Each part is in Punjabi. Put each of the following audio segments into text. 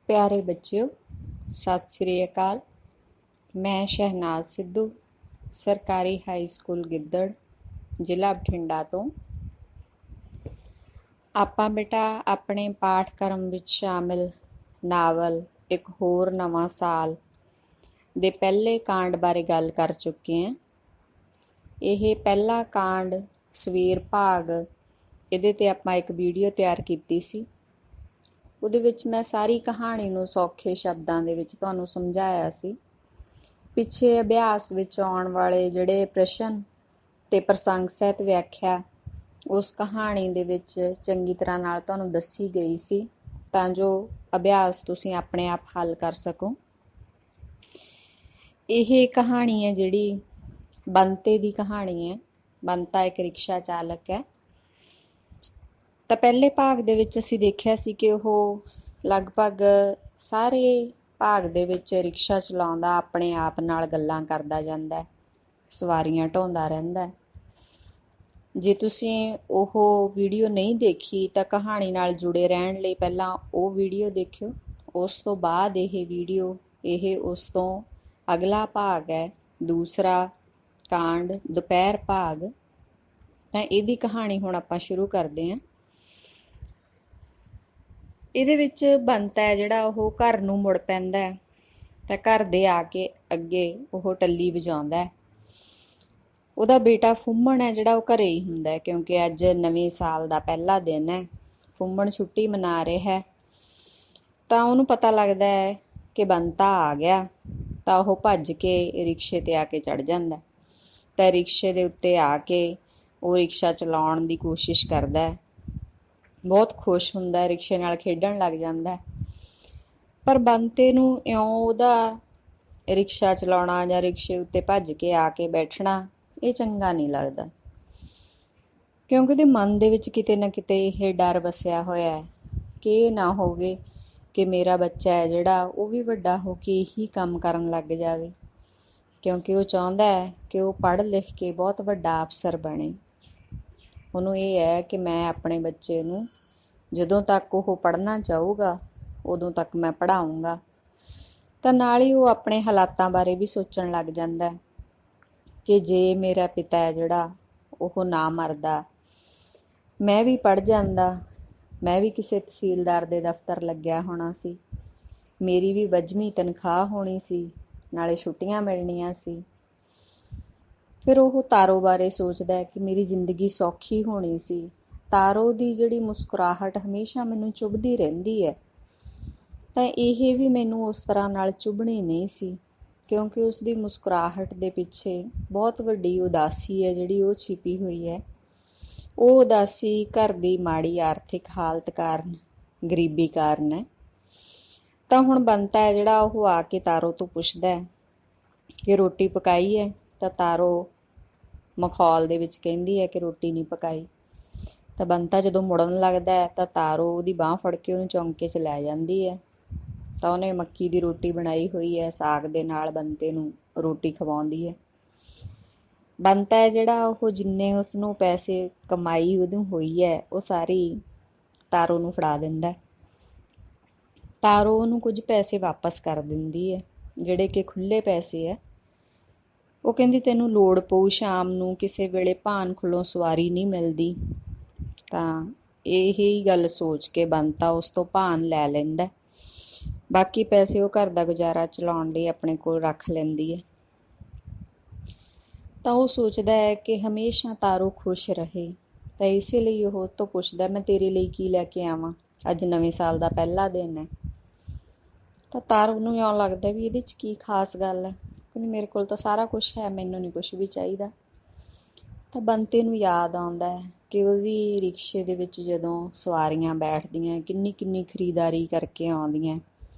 प्यारे बच्चों, सत श्री अकाल। मैं शहनाज सिद्धू सरकारी हाई स्कूल गिੱਦੜ ਜ਼ਿਲ੍ਹਾ ਬਠਿੰਡਾ ਤੋਂ। ਆਪਾਂ ਬੇਟਾ ਆਪਣੇ ਪਾਠਕ੍ਰਮ ਵਿੱਚ ਸ਼ਾਮਿਲ ਨਾਵਲ ਇੱਕ ਹੋਰ ਨਵਾਂ ਸਾਲ ਦੇ ਪਹਿਲੇ ਕਾਂਡ ਬਾਰੇ ਗੱਲ ਕਰ ਚੁੱਕੇ ਹਾਂ। ਇਹ ਪਹਿਲਾ ਕਾਂਡ ਸਵੇਰ ਭਾਗ, ਇਹਦੇ ਤੇ ਆਪਾਂ ਇੱਕ ਵੀਡੀਓ ਤਿਆਰ ਕੀਤੀ ਸੀ। ਉਹਦੇ ਵਿੱਚ ਮੈਂ ਸਾਰੀ ਕਹਾਣੀ ਨੂੰ ਸੌਖੇ ਸ਼ਬਦਾਂ ਦੇ ਵਿੱਚ ਤੁਹਾਨੂੰ ਸਮਝਾਇਆ ਸੀ। ਪਿੱਛੇ ਅਭਿਆਸ ਵਿੱਚ ਆਉਣ ਵਾਲੇ ਜਿਹੜੇ ਪ੍ਰਸ਼ਨ ਤੇ ਪ੍ਰਸੰਗ ਸਹਿਤ ਵਿਆਖਿਆ ਉਸ ਕਹਾਣੀ ਦੇ ਵਿੱਚ ਚੰਗੀ ਤਰ੍ਹਾਂ ਨਾਲ ਤੁਹਾਨੂੰ ਦੱਸੀ ਗਈ ਸੀ, ਤਾਂ ਜੋ ਅਭਿਆਸ ਤੁਸੀਂ ਆਪਣੇ ਆਪ ਹੱਲ ਕਰ ਸਕੋ। ਇਹ ਕਹਾਣੀ ਹੈ ਜਿਹੜੀ ਬੰਤੇ ਦੀ ਕਹਾਣੀ ਹੈ। ਬੰਤਾ ਇੱਕ ਰਿਕਸ਼ਾ ਚਾਲਕ ਹੈ। ਤਾਂ ਪਹਿਲੇ ਭਾਗ ਦੇ ਵਿੱਚ ਅਸੀਂ ਦੇਖਿਆ ਸੀ ਕਿ ਉਹ ਲਗਭਗ ਸਾਰੇ ਭਾਗ ਦੇ ਵਿੱਚ ਰਿਕਸ਼ਾ ਚਲਾਉਂਦਾ, ਆਪਣੇ ਆਪ ਨਾਲ ਗੱਲਾਂ ਕਰਦਾ ਜਾਂਦਾ, ਸਵਾਰੀਆਂ ਢੋਂਦਾ ਰਹਿੰਦਾ। ਜੇ ਤੁਸੀਂ ਉਹ ਵੀਡੀਓ ਨਹੀਂ ਦੇਖੀ ਤਾਂ ਕਹਾਣੀ ਨਾਲ ਜੁੜੇ ਰਹਿਣ ਲਈ ਪਹਿਲਾਂ ਉਹ ਵੀਡੀਓ ਦੇਖਿਓ। ਉਸ ਤੋਂ ਬਾਅਦ ਇਹ ਵੀਡੀਓ, ਇਹ ਉਸ ਤੋਂ ਅਗਲਾ ਭਾਗ ਹੈ, ਦੂਸਰਾ ਕਾਂਡ ਦੁਪਹਿਰ ਭਾਗ। ਤਾਂ ਇਹਦੀ ਕਹਾਣੀ ਹੁਣ ਆਪਾਂ ਸ਼ੁਰੂ ਕਰਦੇ ਹਾਂ। ਇਹਦੇ ਵਿੱਚ ਬੰਤਾ ਹੈ ਜਿਹੜਾ ਉਹ ਘਰ ਨੂੰ ਮੁੜ ਪੈਂਦਾ ਹੈ, ਤਾਂ ਘਰ ਦੇ ਆ ਕੇ ਅੱਗੇ ਉਹ ਟੱਲੀ ਵਜਾਉਂਦਾ ਹੈ। ਉਹਦਾ ਬੇਟਾ ਫੁੰਮਣ ਹੈ ਜਿਹੜਾ ਉਹ ਘਰੇ ਹੀ ਹੁੰਦਾ ਹੈ, ਕਿਉਂਕਿ ਅੱਜ ਨਵੇਂ ਸਾਲ ਦਾ ਪਹਿਲਾ ਦਿਨ ਹੈ। ਫੁੰਮਣ ਛੁੱਟੀ ਮਨਾ ਰਿਹਾ ਹੈ। ਤਾਂ ਉਹਨੂੰ ਪਤਾ ਲੱਗਦਾ ਹੈ ਕਿ ਬੰਤਾ ਆ ਗਿਆ, ਤਾਂ ਉਹ ਭੱਜ ਕੇ ਰਿਕਸ਼ੇ ਤੇ ਆ ਕੇ ਚੜ੍ਹ ਜਾਂਦਾ। ਤਾਂ ਰਿਕਸ਼ੇ ਦੇ ਉੱਤੇ ਆ ਕੇ ਉਹ ਰਿਕਸ਼ਾ ਚਲਾਉਣ ਦੀ ਕੋਸ਼ਿਸ਼ ਕਰਦਾ ਹੈ। ਬਹੁਤ ਖੁਸ਼ ਹੁੰਦਾ, ਰਿਕਸ਼ੇ ਨਾਲ ਖੇਡਣ ਲੱਗ ਜਾਂਦਾ। ਪਰ ਬੰਤੇ ਨੂੰ ਇਉਂ ਉਹਦਾ ਰਿਕਸ਼ਾ ਚਲਾਉਣਾ ਜਾਂ ਰਿਕਸ਼ੇ ਉੱਤੇ ਭੱਜ ਕੇ ਆ ਕੇ ਬੈਠਣਾ ਇਹ ਚੰਗਾ ਨਹੀਂ ਲੱਗਦਾ, ਕਿਉਂਕਿ ਉਹਦੇ ਮਨ ਦੇ ਵਿੱਚ ਕਿਤੇ ਨਾ ਕਿਤੇ ਇਹ ਡਰ ਵਸਿਆ ਹੋਇਆ ਹੈ ਕਿ ਇਹ ਨਾ ਹੋਵੇ ਕਿ ਮੇਰਾ ਬੱਚਾ ਹੈ ਜਿਹੜਾ ਉਹ ਵੀ ਵੱਡਾ ਹੋ ਕੇ ਇਹੀ ਕੰਮ ਕਰਨ ਲੱਗ ਜਾਵੇ, ਕਿਉਂਕਿ ਉਹ ਚਾਹੁੰਦਾ ਹੈ ਕਿ ਉਹ ਪੜ੍ਹ ਲਿਖ ਕੇ ਬਹੁਤ ਵੱਡਾ ਅਫਸਰ ਬਣੇ। ਉਹਨੂੰ ਇਹ ਹੈ ਕਿ ਮੈਂ ਆਪਣੇ ਬੱਚੇ ਨੂੰ ਜਦੋਂ ਤੱਕ ਉਹ ਪੜ੍ਹਨਾ ਚਾਹੂਗਾ ਉਦੋਂ ਤੱਕ ਮੈਂ ਪੜ੍ਹਾਊਂਗਾ। ਤਾਂ ਨਾਲ ਹੀ ਉਹ ਆਪਣੇ ਹਾਲਾਤਾਂ ਬਾਰੇ ਵੀ ਸੋਚਣ ਲੱਗ ਜਾਂਦਾ ਕਿ ਜੇ ਮੇਰਾ ਪਿਤਾ ਹੈ ਜਿਹੜਾ ਉਹ ਨਾ ਮਰਦਾ, ਮੈਂ ਵੀ ਪੜ੍ਹ ਜਾਂਦਾ, ਮੈਂ ਵੀ ਕਿਸੇ ਤਹਿਸੀਲਦਾਰ ਦੇ ਦਫ਼ਤਰ ਲੱਗਿਆ ਹੋਣਾ ਸੀ, ਮੇਰੀ ਵੀ ਵੱਜਵੀਂ ਤਨਖਾਹ ਹੋਣੀ ਸੀ, ਨਾਲੇ ਛੁੱਟੀਆਂ ਮਿਲਣੀਆਂ ਸੀ। ਫਿਰ ਉਹ ਤਾਰੋ ਬਾਰੇ ਸੋਚਦਾ ਕਿ ਮੇਰੀ ਜ਼ਿੰਦਗੀ ਸੌਖੀ ਹੋਣੀ ਸੀ। ਤਾਰੋ ਦੀ ਜਿਹੜੀ ਮੁਸਕਰਾਹਟ ਹਮੇਸ਼ਾ ਮੈਨੂੰ ਚੁਭਦੀ ਰਹਿੰਦੀ ਹੈ, ਤਾਂ ਇਹ ਵੀ ਮੈਨੂੰ ਉਸ ਤਰ੍ਹਾਂ ਨਾਲ ਚੁਭਣੀ ਨਹੀਂ ਸੀ, ਕਿਉਂਕਿ ਉਸ ਦੀ ਮੁਸਕਰਾਹਟ ਦੇ ਪਿੱਛੇ ਬਹੁਤ ਵੱਡੀ ਉਦਾਸੀ ਹੈ ਜਿਹੜੀ ਉਹ ਛਿਪੀ ਹੋਈ ਹੈ। ਉਹ ਉਦਾਸੀ ਘਰ ਦੀ ਮਾੜੀ ਆਰਥਿਕ ਹਾਲਤ ਕਾਰਨ, ਗਰੀਬੀ ਕਾਰਨ ਹੈ। ਤਾਂ ਹੁਣ ਬੰਤਾ ਹੈ ਜਿਹੜਾ ਉਹ ਆ ਕੇ ਤਾਰੋ ਤੋਂ ਪੁੱਛਦਾ ਹੈ ਕਿ ਰੋਟੀ ਪਕਾਈ ਹੈ। ਤਾਂ ਤਾਰੋ ਮਖੌਲ ਦੇ ਵਿੱਚ ਕਹਿੰਦੀ ਹੈ ਕਿ ਰੋਟੀ ਨਹੀਂ ਪਕਾਈ। ਤਾਂ ਬੰਤਾ ਜਦੋਂ ਮੁੜਨ ਲੱਗਦਾ ਹੈ ਤਾਂ ਤਾਰੋ ਉਹਦੀ ਬਾਂਹ ਫੜ ਕੇ ਉਹਨੂੰ ਚੌਂਕੇ 'ਚ ਲੈ ਜਾਂਦੀ ਹੈ। ਤਾਂ ਉਹਨੇ ਮੱਕੀ ਦੀ ਰੋਟੀ ਬਣਾਈ ਹੋਈ ਹੈ, ਸਾਗ ਦੇ ਨਾਲ ਬੰਤੇ ਨੂੰ ਰੋਟੀ ਖਵਾਉਂਦੀ ਹੈ। ਬੰਤਾ ਹੈ ਜਿਹੜਾ ਉਹ ਜਿੰਨੇ ਉਸਨੂੰ ਪੈਸੇ ਕਮਾਈ ਉਹਨੂੰ ਹੋਈ ਹੈ ਉਹ ਸਾਰੀ ਤਾਰੋ ਨੂੰ ਫੜਾ ਦਿੰਦਾ। ਤਾਰੋ ਉਹਨੂੰ ਕੁਝ ਪੈਸੇ ਵਾਪਸ ਕਰ ਦਿੰਦੀ ਹੈ, ਜਿਹੜੇ ਕਿ ਖੁੱਲ੍ਹੇ ਪੈਸੇ ਹੈ। ਉਹ ਕਹਿੰਦੀ ਤੈਨੂੰ ਲੋੜ ਪਊ ਸ਼ਾਮ ਨੂੰ, ਕਿਸੇ ਵੇਲੇ ਭਾਨ ਖੁੱਲੋਂ ਸਵਾਰੀ ਨਹੀਂ ਮਿਲਦੀ। ਤਾਂ ਇਹੀ ਗੱਲ ਸੋਚ ਕੇ ਬੰਤਾ ਉਸ ਤੋਂ ਭਾਨ ਲੈ ਲੈਂਦਾ। ਬਾਕੀ ਪੈਸੇ ਉਹ ਘਰ ਦਾ ਗੁਜ਼ਾਰਾ ਚਲਾਉਣ ਲਈ ਆਪਣੇ ਕੋਲ ਰੱਖ ਲੈਂਦੀ ਹੈ। ਤਾਂ ਉਹ ਸੋਚਦਾ ਹੈ ਕਿ ਹਮੇਸ਼ਾ ਤਾਰੋ ਖੁਸ਼ ਰਹੇ, ਤਾਂ ਇਸੇ ਲਈ ਉਹ ਤੋਂ ਪੁੱਛਦਾ ਮੈਂ ਤੇਰੇ ਲਈ ਕੀ ਲੈ ਕੇ ਆਵਾਂ, ਅੱਜ ਨਵੇਂ ਸਾਲ ਦਾ ਪਹਿਲਾ ਦਿਨ ਹੈ। ਤਾਂ ਤਾਰੋ ਨੂੰ ਇਉਂ ਲੱਗਦਾ ਵੀ ਇਹਦੇ 'ਚ ਕੀ ਖਾਸ ਗੱਲ ਹੈ, ਕਹਿੰਦੀ ਮੇਰੇ ਕੋਲ ਤਾਂ ਸਾਰਾ ਕੁਛ ਹੈ, ਮੈਨੂੰ ਨਹੀਂ ਕੁਛ ਵੀ ਚਾਹੀਦਾ। ਤਾਂ ਬੰਤੇ ਨੂੰ ਯਾਦ ਆਉਂਦਾ ਹੈ ਕਿ ਉਹਦੀ ਰਿਕਸ਼ੇ ਦੇ ਵਿੱਚ ਜਦੋਂ ਸਵਾਰੀਆਂ ਬੈਠਦੀਆਂ ਕਿੰਨੀ ਕਿੰਨੀ ਖਰੀਦਦਾਰੀ ਕਰਕੇ ਆਉਂਦੀਆਂ,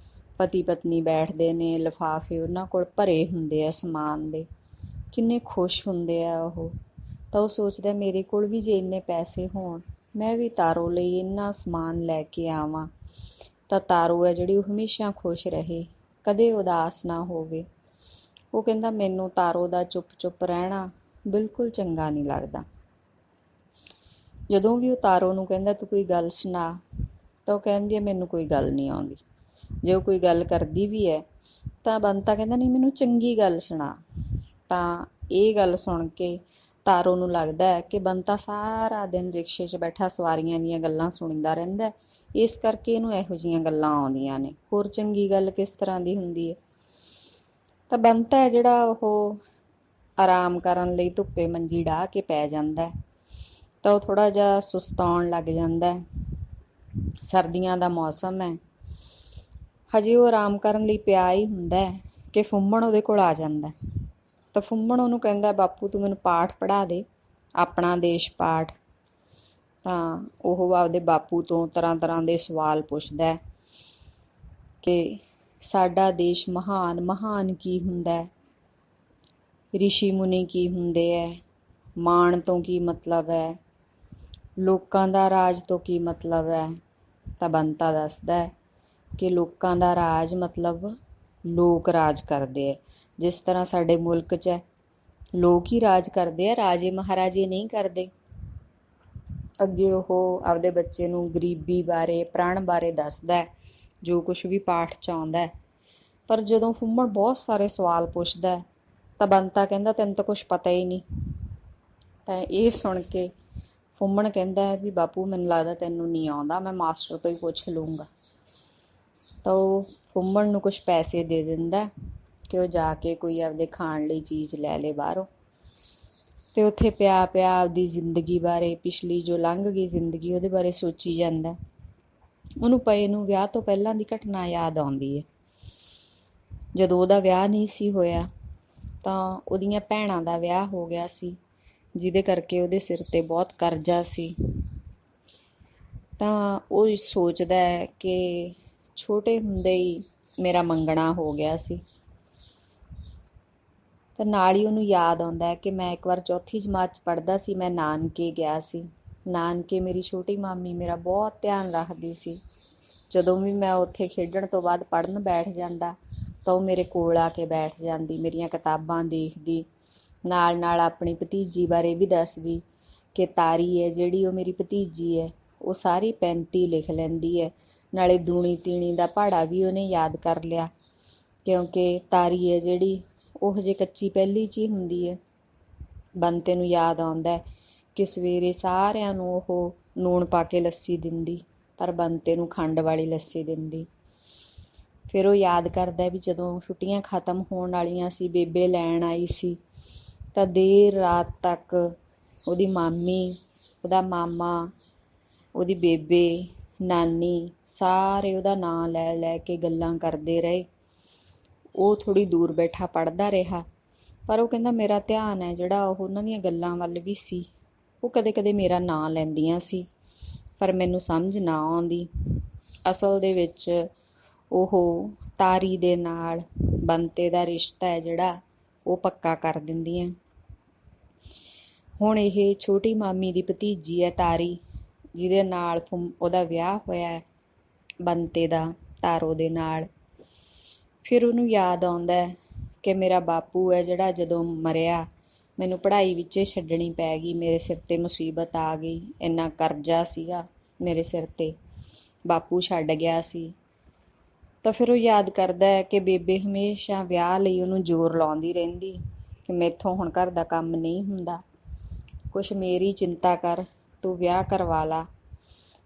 ਪਤੀ ਪਤਨੀ ਬੈਠਦੇ ਨੇ, ਲਿਫਾਫੇ ਉਹਨਾਂ ਕੋਲ ਭਰੇ ਹੁੰਦੇ ਆ ਸਮਾਨ ਦੇ, ਕਿੰਨੇ ਖੁਸ਼ ਹੁੰਦੇ ਆ ਉਹ। ਤਾਂ ਉਹ ਸੋਚਦਾ ਮੇਰੇ ਕੋਲ ਵੀ ਜੇ ਇੰਨੇ ਪੈਸੇ ਹੋਣ, ਮੈਂ ਵੀ ਤਾਰੋ ਲਈ ਇੰਨਾ ਸਮਾਨ ਲੈ ਕੇ ਆਵਾਂ, ਤਾਂ ਤਾਰੋ ਹੈ ਜਿਹੜੀ ਉਹ ਹਮੇਸ਼ਾ ਖੁਸ਼ ਰਹੇ, ਕਦੇ ਉਦਾਸ ਨਾ ਹੋਵੇ। ਉਹ ਕਹਿੰਦਾ ਮੈਨੂੰ ਤਾਰੋ ਦਾ ਚੁੱਪ ਚੁੱਪ ਰਹਿਣਾ ਬਿਲਕੁਲ ਚੰਗਾ ਨਹੀਂ ਲੱਗਦਾ। ਜਦੋਂ ਵੀ ਉਹ ਤਾਰੋ ਨੂੰ ਕਹਿੰਦਾ ਤੂੰ ਕੋਈ ਗੱਲ ਸੁਣਾ, ਤਾਂ ਉਹ ਕਹਿੰਦੀ ਹੈ ਮੈਨੂੰ ਕੋਈ ਗੱਲ ਨਹੀਂ ਆਉਂਦੀ। ਜੇ ਉਹ ਕੋਈ ਗੱਲ ਕਰਦੀ ਵੀ ਹੈ ਤਾਂ ਬੰਤਾ ਕਹਿੰਦਾ ਨਹੀਂ, ਮੈਨੂੰ ਚੰਗੀ ਗੱਲ ਸੁਣਾ। ਤਾਂ ਇਹ ਗੱਲ ਸੁਣ ਕੇ ਤਾਰੋ ਨੂੰ ਲੱਗਦਾ ਹੈ ਕਿ ਬੰਤਾ ਸਾਰਾ ਦਿਨ ਰਿਕਸ਼ੇ 'ਚ ਬੈਠਾ ਸਵਾਰੀਆਂ ਦੀਆਂ ਗੱਲਾਂ ਸੁਣਦਾ ਰਹਿੰਦਾ, ਇਸ ਕਰਕੇ ਇਹਨੂੰ ਇਹੋ ਜਿਹੀਆਂ ਗੱਲਾਂ ਆਉਂਦੀਆਂ ਨੇ, ਹੋਰ ਚੰਗੀ ਗੱਲ ਕਿਸ ਤਰ੍ਹਾਂ ਦੀ ਹੁੰਦੀ ਹੈ। ਤਾਂ ਬੰਤਾ ਹੈ ਜਿਹੜਾ ਉਹ ਆਰਾਮ ਕਰਨ ਲਈ ਧੁੱਪੇ ਮੰਜੀ ਢਾਹ ਕੇ ਪੈ ਜਾਂਦਾ, ਤਾਂ ਉਹ ਥੋੜ੍ਹਾ ਜਿਹਾ ਸੁਸਤਾਉਣ ਲੱਗ ਜਾਂਦਾ। ਸਰਦੀਆਂ ਦਾ ਮੌਸਮ ਹੈ, ਹਜੇ ਉਹ ਆਰਾਮ ਕਰਨ ਲਈ ਪਿਆ ਹੀ ਹੁੰਦਾ ਕਿ ਫੁੰਮਣ ਉਹਦੇ ਕੋਲ ਆ ਜਾਂਦਾ। ਤਾਂ ਫੁੰਮਣ ਉਹਨੂੰ ਕਹਿੰਦਾ, ਬਾਪੂ ਤੂੰ ਮੈਨੂੰ ਪਾਠ ਪੜ੍ਹਾ ਦੇ, ਆਪਣਾ ਦੇਸ਼ ਪਾਠ। ਤਾਂ ਉਹ ਆਪਦੇ ਬਾਪੂ ਤੋਂ ਤਰ੍ਹਾਂ ਤਰ੍ਹਾਂ ਦੇ ਸਵਾਲ ਪੁੱਛਦਾ ਕਿ ਸਾਡਾ ਦੇਸ਼ ਮਹਾਨ ਮਹਾਨ ਕੀ ਹੁੰਦਾ, ਰਿਸ਼ੀ ਮੁਨੀ ਕੀ ਹੁੰਦੇ ਹੈ, ਮਾਣ ਤੋਂ ਕੀ ਮਤਲਬ ਹੈ, ਲੋਕਾਂ ਦਾ ਰਾਜ ਤੋਂ ਕੀ ਮਤਲਬ ਹੈ। ਤਾਂ ਬੰਤਾ ਦੱਸਦਾ ਕਿ ਲੋਕਾਂ ਦਾ ਰਾਜ ਮਤਲਬ ਲੋਕ ਰਾਜ ਕਰਦੇ ਹੈ, ਜਿਸ ਤਰ੍ਹਾਂ ਸਾਡੇ ਮੁਲਕ 'ਚ ਹੈ ਲੋਕ ਹੀ ਰਾਜ ਕਰਦੇ ਆ, ਰਾਜੇ ਮਹਾਰਾਜੇ ਨਹੀਂ ਕਰਦੇ। ਅੱਗੇ ਉਹ ਆਪਦੇ ਬੱਚੇ ਨੂੰ ਗਰੀਬੀ ਬਾਰੇ, ਪ੍ਰਣ ਬਾਰੇ ਦੱਸਦਾ, ਜੋ ਕੁਛ ਵੀ ਪਾਠ 'ਚ ਆਉਂਦਾ। ਪਰ ਜਦੋਂ ਫੁੰਮਣ ਬਹੁਤ ਸਾਰੇ ਸਵਾਲ ਪੁੱਛਦਾ ਤਾਂ ਬੰਤਾ ਕਹਿੰਦਾ ਤੈਨੂੰ ਤਾਂ ਕੁਛ ਪਤਾ ਹੀ ਨਹੀਂ। ਤਾਂ ਇਹ ਸੁਣ ਕੇ ਫੁੰਮਣ ਕਹਿੰਦਾ ਵੀ ਬਾਪੂ ਮੈਨੂੰ ਲੱਗਦਾ ਤੈਨੂੰ ਨਹੀਂ ਆਉਂਦਾ, ਮੈਂ ਮਾਸਟਰ ਤੋਂ ਹੀ ਪੁੱਛ ਲੂੰਗਾ। ਤਾਂ ਉਹ ਫੁੰਮਣ ਨੂੰ ਕੁਛ ਪੈਸੇ ਦੇ ਦਿੰਦਾ ਕਿ ਉਹ ਜਾ ਕੇ ਕੋਈ ਆਪਦੇ ਖਾਣ ਲਈ ਚੀਜ਼ ਲੈ ਲੇ ਬਾਹਰੋਂ। ਤੇ ਉੱਥੇ ਪਿਆ ਪਿਆ ਆਪਦੀ ਜ਼ਿੰਦਗੀ ਬਾਰੇ, ਪਿਛਲੀ ਜੋ ਲੰਘ ਗਈ ਜ਼ਿੰਦਗੀ, ਉਹਦੇ ਬਾਰੇ ਸੋਚੀ ਜਾਂਦਾ। ਉਹਨੂੰ ਪਏ ਨੂੰ ਵਿਆਹ ਤੋਂ ਪਹਿਲਾਂ ਦੀ ਘਟਨਾ ਯਾਦ ਆਉਂਦੀ ਹੈ। ਜਦੋਂ ਉਹਦਾ ਵਿਆਹ ਨਹੀਂ ਸੀ ਹੋਇਆ ਤਾਂ ਉਹਦੀਆਂ ਭੈਣਾਂ ਦਾ ਵਿਆਹ ਹੋ ਗਿਆ ਸੀ, ਜਿਹਦੇ ਕਰਕੇ ਉਹਦੇ ਸਿਰ ਤੇ ਬਹੁਤ ਕਰਜ਼ਾ ਸੀ। ਤਾਂ ਉਹ ਸੋਚਦਾ ਹੈ ਕਿ ਛੋਟੇ ਹੁੰਦੇ ਹੀ ਮੇਰਾ ਮੰਗਣਾ ਹੋ ਗਿਆ ਸੀ। ਤਾਂ ਨਾਲ ਹੀ ਉਹਨੂੰ ਯਾਦ ਆਉਂਦਾ ਕਿ ਮੈਂ ਇੱਕ ਵਾਰ ਚੌਥੀ ਜਮਾਤ 'ਚ ਪੜ੍ਹਦਾ ਸੀ, ਮੈਂ ਨਾਨਕੇ ਗਿਆ ਸੀ। ਨਾਨਕੇ ਮੇਰੀ ਛੋਟੀ ਮਾਮੀ ਮੇਰਾ ਬਹੁਤ ਧਿਆਨ ਰੱਖਦੀ ਸੀ। ਜਦੋਂ ਵੀ ਮੈਂ ਉੱਥੇ ਖੇਡਣ ਤੋਂ ਬਾਅਦ ਪੜ੍ਹਨ ਬੈਠ ਜਾਂਦਾ ਤਾਂ ਉਹ ਮੇਰੇ ਕੋਲ ਆ ਕੇ ਬੈਠ ਜਾਂਦੀ, ਮੇਰੀਆਂ ਕਿਤਾਬਾਂ ਦੇਖਦੀ, ਨਾਲ ਨਾਲ ਆਪਣੀ ਭਤੀਜੀ ਬਾਰੇ ਵੀ ਦੱਸਦੀ ਕਿ ਤਾਰੀ ਹੈ ਜਿਹੜੀ, ਉਹ ਮੇਰੀ ਭਤੀਜੀ ਹੈ, ਉਹ ਸਾਰੀ 35 ਲਿਖ ਲੈਂਦੀ ਹੈ। ਨਾਲੇ ਦੂਣੀ ਤੀਣੀ ਦਾ ਪਹਾੜਾ ਵੀ ਉਹਨੇ ਯਾਦ ਕਰ ਲਿਆ, ਕਿਉਂਕਿ ਤਾਰੀ ਹੈ ਜਿਹੜੀ ਉਹ ਹਜੇ ਕੱਚੀ ਪਹਿਲੀ 'ਚ ਹੀ ਹੁੰਦੀ ਹੈ। ਬੰਤੇ ਨੂੰ ਯਾਦ ਆਉਂਦਾ ਕਿ ਸਵੇਰੇ ਸਾਰਿਆਂ ਨੂੰ ਉਹ ਲੂਣ ਪਾ ਕੇ ਲੱਸੀ ਦਿੰਦੀ, ਪਰ ਬੰਤੇ ਨੂੰ ਖੰਡ ਵਾਲੀ ਲੱਸੀ ਦਿੰਦੀ। ਫਿਰ ਉਹ ਯਾਦ ਕਰਦਾ ਵੀ ਜਦੋਂ ਛੁੱਟੀਆਂ ਖਤਮ ਹੋਣ ਵਾਲੀਆਂ ਸੀ, ਬੇਬੇ ਲੈਣ ਆਈ ਸੀ, ਤਾਂ ਦੇਰ ਰਾਤ ਤੱਕ ਉਹਦੀ ਮਾਮੀ, ਉਹਦਾ ਮਾਮਾ, ਉਹਦੀ ਬੇਬੇ, ਨਾਨੀ ਸਾਰੇ ਉਹਦਾ ਨਾਂ ਲੈ ਲੈ ਕੇ ਗੱਲਾਂ ਕਰਦੇ ਰਹੇ। ਉਹ ਥੋੜ੍ਹੀ ਦੂਰ ਬੈਠਾ ਪੜ੍ਹਦਾ ਰਿਹਾ, ਪਰ ਉਹ ਕਹਿੰਦਾ ਮੇਰਾ ਧਿਆਨ ਹੈ ਜਿਹੜਾ ਉਹ ਉਹਨਾਂ ਦੀਆਂ ਗੱਲਾਂ ਵੱਲ ਵੀ ਸੀ। ਉਹ ਕਦੇ ਕਦੇ ਮੇਰਾ ਨਾਂ ਲੈਂਦੀਆਂ ਸੀ, ਪਰ ਮੈਨੂੰ ਸਮਝ ਨਾ ਆਉਂਦੀ। ਅਸਲ ਦੇ ਵਿੱਚ ਉਹ ਤਾਰੀ ਦੇ ਨਾਲ ਬੰਤੇ ਦਾ ਰਿਸ਼ਤਾ ਹੈ ਜਿਹੜਾ ਉਹ ਪੱਕਾ ਕਰ ਦਿੰਦੀਆਂ। ਹੁਣ ਇਹ ਛੋਟੀ ਮਾਮੀ ਦੀ ਭਤੀਜੀ ਹੈ ਤਾਰੀ, ਜਿਹਦੇ ਨਾਲ ਉਹਦਾ ਵਿਆਹ ਹੋਇਆ ਬੰਤੇ ਦਾ ਤਾਰੋ ਦੇ ਨਾਲ। ਫਿਰ ਉਹਨੂੰ ਯਾਦ ਆਉਂਦਾ ਕਿ ਮੇਰਾ ਬਾਪੂ ਹੈ ਜਿਹੜਾ ਜਦੋਂ ਮਰਿਆ ਮੈਨੂੰ ਪੜ੍ਹਾਈ ਵਿੱਚੇ ਛੱਡਣੀ ਪੈ ਗਈ, ਮੇਰੇ ਸਿਰ ਤੇ ਮੁਸੀਬਤ ਆ ਗਈ, ਇੰਨਾ ਕਰਜ਼ਾ ਸੀਗਾ ਮੇਰੇ ਸਿਰ ਤੇ, ਬਾਪੂ ਛੱਡ ਗਿਆ ਸੀ। ਤਾਂ ਫਿਰ ਉਹ ਯਾਦ ਕਰਦਾ ਕਿ ਬੇਬੇ ਹਮੇਸ਼ਾ ਵਿਆਹ ਲਈ ਉਹਨੂੰ ਜ਼ੋਰ ਲਾਉਂਦੀ ਰਹਿੰਦੀ ਕਿ ਮੈਥੋਂ ਹੁਣ ਘਰ ਦਾ ਕੰਮ ਨਹੀਂ ਹੁੰਦਾ, ਕੁਛ ਮੇਰੀ ਚਿੰਤਾ ਕਰ, ਤੂੰ ਵਿਆਹ ਕਰਵਾ ਲਾ।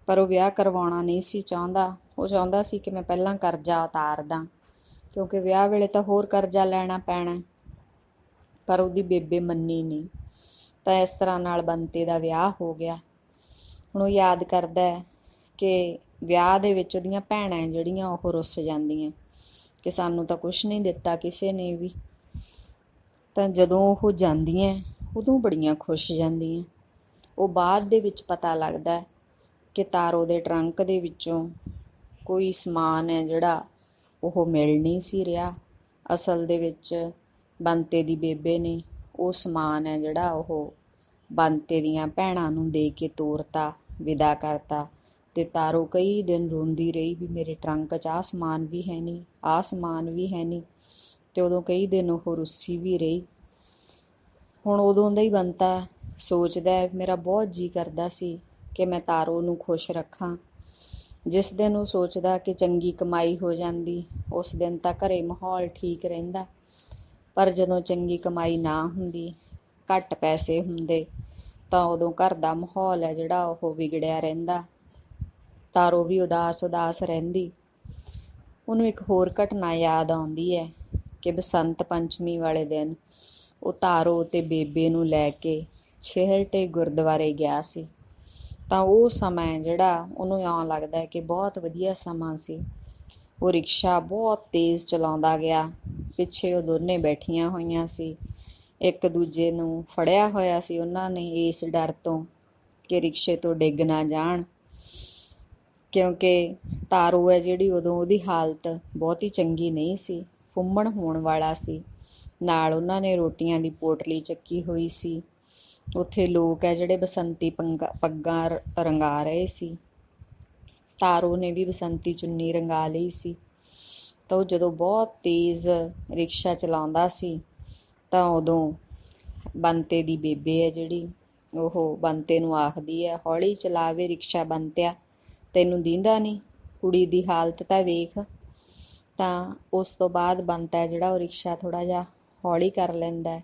ਪਰ ਉਹ ਵਿਆਹ ਕਰਵਾਉਣਾ ਨਹੀਂ ਸੀ ਚਾਹੁੰਦਾ। ਉਹ ਚਾਹੁੰਦਾ ਸੀ ਕਿ ਮੈਂ ਪਹਿਲਾਂ ਕਰਜ਼ਾ ਉਤਾਰ ਦਾਂ, ਕਿਉਂਕਿ ਵਿਆਹ ਵੇਲੇ ਤਾਂ ਹੋਰ ਕਰਜ਼ਾ ਲੈਣਾ ਪੈਣਾ। ਪਰ ਉਹਦੀ ਬੇਬੇ ਮੰਨੀ ਨਹੀਂ, ਤਾਂ ਇਸ ਤਰ੍ਹਾਂ ਨਾਲ ਬੰਤੇ ਦਾ ਵਿਆਹ ਹੋ ਗਿਆ। ਹੁਣ ਉਹ ਯਾਦ ਕਰਦਾ ਕਿ ਵਿਆਹ ਦੇ ਵਿੱਚ ਉਹਦੀਆਂ ਭੈਣਾਂ ਜਿਹੜੀਆਂ ਉਹ ਰੁੱਸ ਜਾਂਦੀਆਂ ਕਿ ਸਾਨੂੰ ਤਾਂ ਕੁਛ ਨਹੀਂ ਦਿੱਤਾ ਕਿਸੇ ਨੇ ਵੀ। ਤਾਂ ਜਦੋਂ ਉਹ ਜਾਂਦੀਆਂ ਉਦੋਂ ਬੜੀਆਂ ਖੁਸ਼ ਜਾਂਦੀਆਂ। ਉਹ ਬਾਅਦ ਦੇ ਵਿੱਚ ਪਤਾ ਲੱਗਦਾ ਕਿ ਤਾਰੋ ਦੇ ਟਰੰਕ ਦੇ ਵਿੱਚੋਂ ਕੋਈ ਸਮਾਨ ਹੈ ਜਿਹੜਾ ਉਹ ਮਿਲ ਨਹੀਂ ਸੀ ਰਿਹਾ। ਅਸਲ ਦੇ ਵਿੱਚ ਬੰਤੇ ਦੀ ਬੇਬੇ ਨੇ ਉਹ ਸਮਾਨ ਹੈ ਜਿਹੜਾ ਉਹ ਬੰਤੇ ਦੀਆਂ ਭੈਣਾਂ ਨੂੰ ਦੇ ਕੇ ਤੋਰਤਾ, ਵਿਦਾ ਕਰਤਾ। ਤੇ ਤਾਰੋ ਕਈ ਦਿਨ ਰੋਂਦੀ ਰਹੀ ਵੀ ਮੇਰੇ ਟਰੰਕ 'ਚ ਆਹ ਸਮਾਨ ਵੀ ਹੈ ਨਹੀਂ, ਆਹ ਸਮਾਨ ਵੀ ਹੈ ਨਹੀਂ। ਤੇ ਉਦੋਂ ਕਈ ਦਿਨ ਉਹ ਰੁੱਸੀ ਵੀ ਰਹੀ। ਹੁਣ ਉਦੋਂ ਦਾ ਹੀ ਬੰਤਾ ਸੋਚਦਾ ਮੇਰਾ ਬਹੁਤ ਜੀਅ ਕਰਦਾ ਸੀ ਕਿ ਮੈਂ ਤਾਰੋ ਨੂੰ ਖੁਸ਼ ਰੱਖਾਂ, ਜਿਸ ਦਿਨ ਉਹ ਸੋਚਦਾ ਕਿ ਚੰਗੀ ਕਮਾਈ ਹੋ ਜਾਂਦੀ, ਉਸ ਦਿਨ ਤਾਂ ਘਰੇ ਮਾਹੌਲ ਠੀਕ ਰਹਿੰਦਾ। ਪਰ ਜਦੋਂ ਚੰਗੀ ਕਮਾਈ ਨਾ ਹੁੰਦੀ, ਘੱਟ ਪੈਸੇ ਹੁੰਦੇ, ਤਾਂ ਉਦੋਂ ਘਰ ਦਾ ਮਾਹੌਲ ਹੈ ਜਿਹੜਾ ਉਹ ਵਿਗੜਿਆ ਰਹਿੰਦਾ। ਤਾਰੋ ਵੀ ਉਦਾਸ ਰਹਿੰਦੀ। ਉਹਨੂੰ ਇੱਕ ਹੋਰ ਘਟਨਾ ਯਾਦ ਆਉਂਦੀ ਹੈ ਕਿ ਬਸੰਤ ਪੰਚਮੀ ਵਾਲੇ ਦਿਨ ਉਹ ਤਾਰੋ ਤੇ ਬੇਬੇ ਨੂੰ ਲੈ ਕੇ ਛੇਹਰਟੇ ਗੁਰਦੁਆਰੇ ਗਿਆ ਸੀ। ਤਾਂ ਉਹ ਸਮਾਂ ਜਿਹੜਾ ਉਹਨੂੰ ਇਉਂ ਲੱਗਦਾ ਕਿ ਬਹੁਤ ਵਧੀਆ ਸਮਾਂ ਸੀ। ਉਹ ਰਿਕਸ਼ਾ ਬਹੁਤ ਤੇਜ਼ ਚਲਾਉਂਦਾ ਗਿਆ। ਪਿੱਛੇ ਉਹ ਦੋਨੇ ਬੈਠੀਆਂ ਹੋਈਆਂ ਸੀ, ਇੱਕ ਦੂਜੇ ਨੂੰ ਫੜਿਆ ਹੋਇਆ ਸੀ ਉਹਨਾਂ ਨੇ ਇਸ ਡਰ ਤੋਂ ਕਿ ਰਿਕਸ਼ੇ ਤੋਂ ਡਿੱਗ ਨਾ ਜਾਣ, ਕਿਉਂਕਿ ਤਾਰੋ ਹੈ ਜਿਹੜੀ ਉਦੋਂ ਉਹਦੀ ਹਾਲਤ ਬਹੁਤੀ ਚੰਗੀ ਨਹੀਂ ਸੀ, ਫੁੰਮਣ ਹੋਣ ਵਾਲਾ ਸੀ। ਨਾਲ ਉਹਨਾਂ ਨੇ ਰੋਟੀਆਂ ਦੀ ਪੋਟਲੀ ਚੱਕੀ ਹੋਈ ਸੀ। ਉੱਥੇ ਲੋਕ ਹੈ ਜਿਹੜੇ ਬਸੰਤੀ ਪੱਗਾਂ ਰੰਗਾ ਰਹੇ ਸੀ। ਤਾਰੋ ਨੇ ਵੀ ਬਸੰਤੀ ਚੁੰਨੀ ਰੰਗਾ ਲਈ ਸੀ। ਤਾਂ ਉਹ ਜਦੋਂ ਬਹੁਤ ਤੇਜ਼ ਰਿਕਸ਼ਾ ਚਲਾਉਂਦਾ ਸੀ ਤਾਂ ਉਦੋਂ ਬੰਤੇ ਦੀ ਬੇਬੇ ਹੈ ਜਿਹੜੀ, ਉਹ ਬੰਤੇ ਨੂੰ ਆਖਦੀ ਹੈ, ਹੌਲੀ ਚਲਾਵੇ ਰਿਕਸ਼ਾ ਬੰਤਿਆ, ਤੈਨੂੰ ਦੀਂਦਾ ਨਹੀਂ, ਕੁੜੀ ਦੀ ਹਾਲਤ ਤਾਂ ਵੇਖ। ਤਾਂ ਉਸ ਤੋਂ ਬਾਅਦ ਬੰਤਾ ਜਿਹੜਾ ਉਹ ਰਿਕਸ਼ਾ ਥੋੜ੍ਹਾ ਜਿਹਾ ਹੌਲੀ ਕਰ ਲੈਂਦਾ।